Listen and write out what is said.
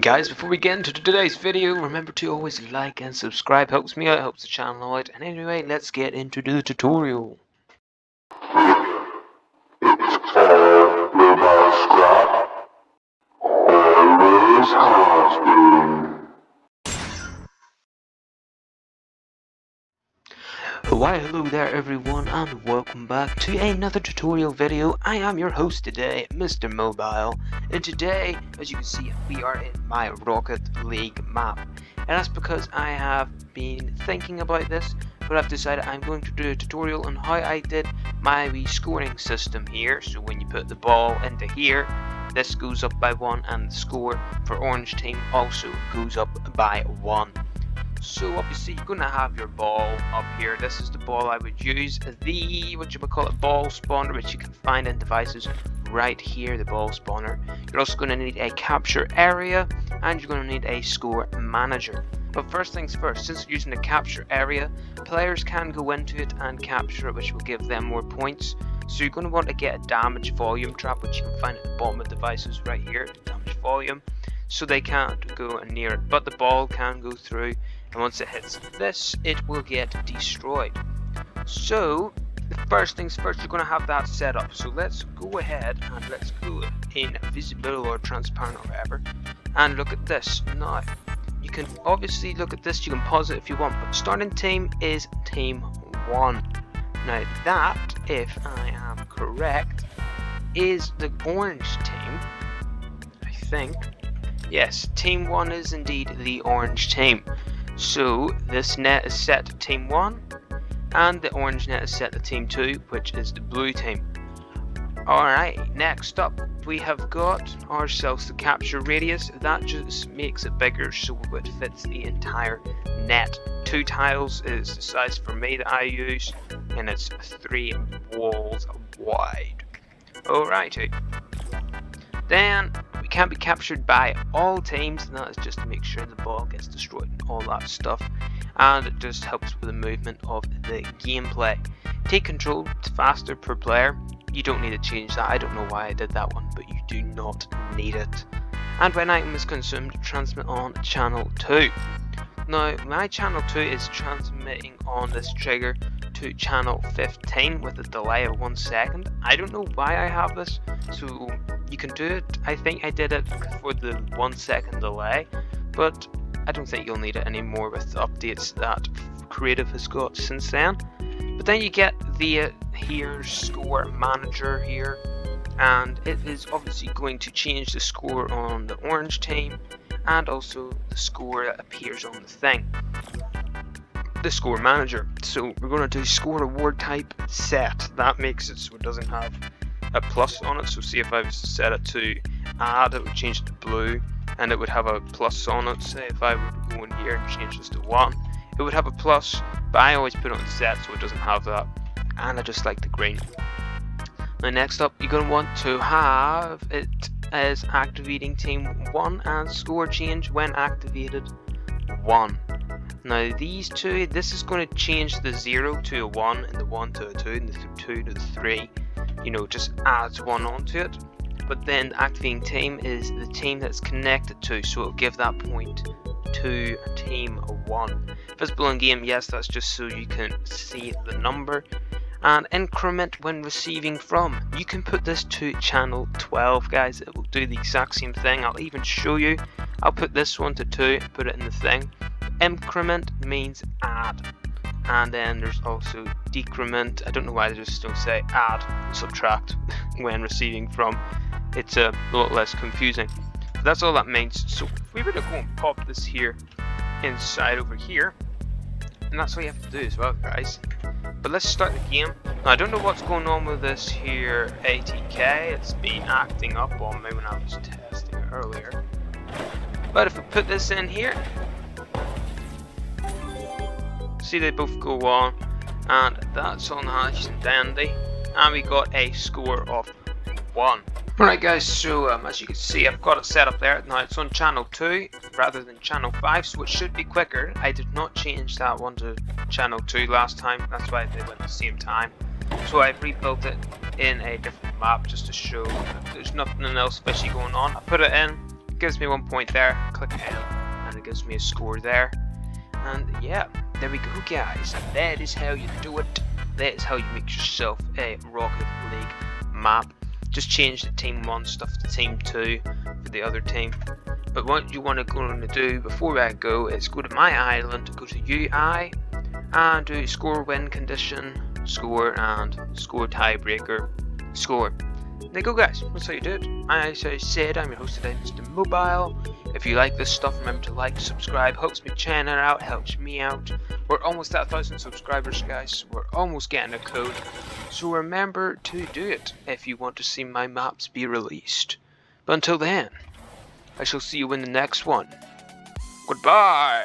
Guys, before we get into today's video, remember to always like and subscribe. Helps me out, helps the channel out. And anyway, let's get into the tutorial. It's all mobile scrap. Always has been. Why hello there everyone, and welcome back to another tutorial video. I am your host today, Mr. Mobile, and today, as you can see, we are in my Rocket League map. And that's because I have been thinking about this, but I've decided I'm going to do a tutorial on how I did my wee scoring system here. So when you put the ball into here, this goes up by 1, and the score for orange team also goes up by 1. So obviously you're going to have your ball up here. This is the ball I would use. The, ball spawner, which you can find in devices right here, the ball spawner. You're also going to need a capture area, and you're going to need a score manager. But first things first, since you're using the capture area, players can go into it and capture it, which will give them more points. So you're going to want to get a damage volume trap, which you can find at the bottom of devices right here, damage volume. So they can't go near it, but the ball can go through, and once it hits this, it will get destroyed. So the first things first, you're going to have that set up. So let's go ahead and let's go in visible or transparent or whatever, and look at this. Now you can obviously look at this, you can pause it if you want, but starting team is team 1. Now that, if I am correct, is the orange team, I think. Yes, team 1 is indeed the orange team. So this net is set to team 1, and the orange net is set to team 2, which is the blue team. Alright, next up we have got ourselves the capture radius. That just makes it bigger so it fits the entire net. 2 tiles is the size for me that I use, and it's 3 walls wide. Alrighty. Then we can't be captured by all teams, and that is just to make sure the ball gets destroyed and all that stuff, and it just helps with the movement of the gameplay. Take control faster per player. You don't need to change that. I don't know why I did that one, but you do not need it. And when item is consumed, transmit on channel 2. Now my channel 2 is transmitting on this trigger to channel 15 with a delay of 1 second. I don't know why I have this, so you can do it. I think I did it for the 1 second delay, but I don't think you'll need it anymore with the updates that Creative has got since then. But then you get the here score manager here, and it is obviously going to change the score on the orange team and also the score that appears on the thing, the score manager. So we're going to do score award type set. That makes it so it doesn't have a plus on it. So see, if I was to set it to add, it would change it to blue, and it would have a plus on it. Say if I were to go in here and change this to 1, it would have a plus, but I always put it on set so it doesn't have that, and I just like the green. Now next up, you're going to want to have it as activating team 1 and score change when activated 1. Now these two, this is going to change the 0 to a 1 and the 1 to a 2 and the 2 to the 3. You know, just adds 1 onto it. But then the activating team is the team that's connected to, so it'll give that point to team 1. Visible in game, yes, that's just so you can see the number. And increment when receiving from, you can put this to channel 12, guys. It will do the exact same thing. I'll even show you. I'll put this one to 2 and put it in the thing. Increment means add, and then there's also decrement. I don't know why they just don't say add, subtract when receiving from. It's a lot less confusing. But that's all that means. So if we were to go and pop this here inside over here, and that's what you have to do as well, guys. But let's start the game. Now, I don't know what's going on with this here ATK. It's been acting up on me when I was testing it earlier. But if we put this in here, see, they both go on, and that's all nice and dandy, and we got a score of 1. Alright guys, so as you can see, I've got it set up there. Now it's on channel 2 rather than channel 5, so it should be quicker. I did not change that one to channel 2 last time, that's why they went at the same time. So I've rebuilt it in a different map just to show that there's nothing else fishy going on. I put it in, gives me 1 point there. Click M, and it gives me a score there. And yeah, there we go, guys. That is how you do it. That is how you make yourself a Rocket League map. Just change the Team 1 stuff to Team 2 for the other team. But what you want to do before I go is go to my island, go to UI, and do score win condition, score, and score tiebreaker, score. There you go, guys. That's how you do it. As I said, I'm your host today, Mr. Mobile. If you like this stuff, remember to like, subscribe. Helps me channel out, helps me out. We're almost at 1,000 subscribers, guys. We're almost getting a code. So remember to do it if you want to see my maps be released. But until then, I shall see you in the next one. Goodbye!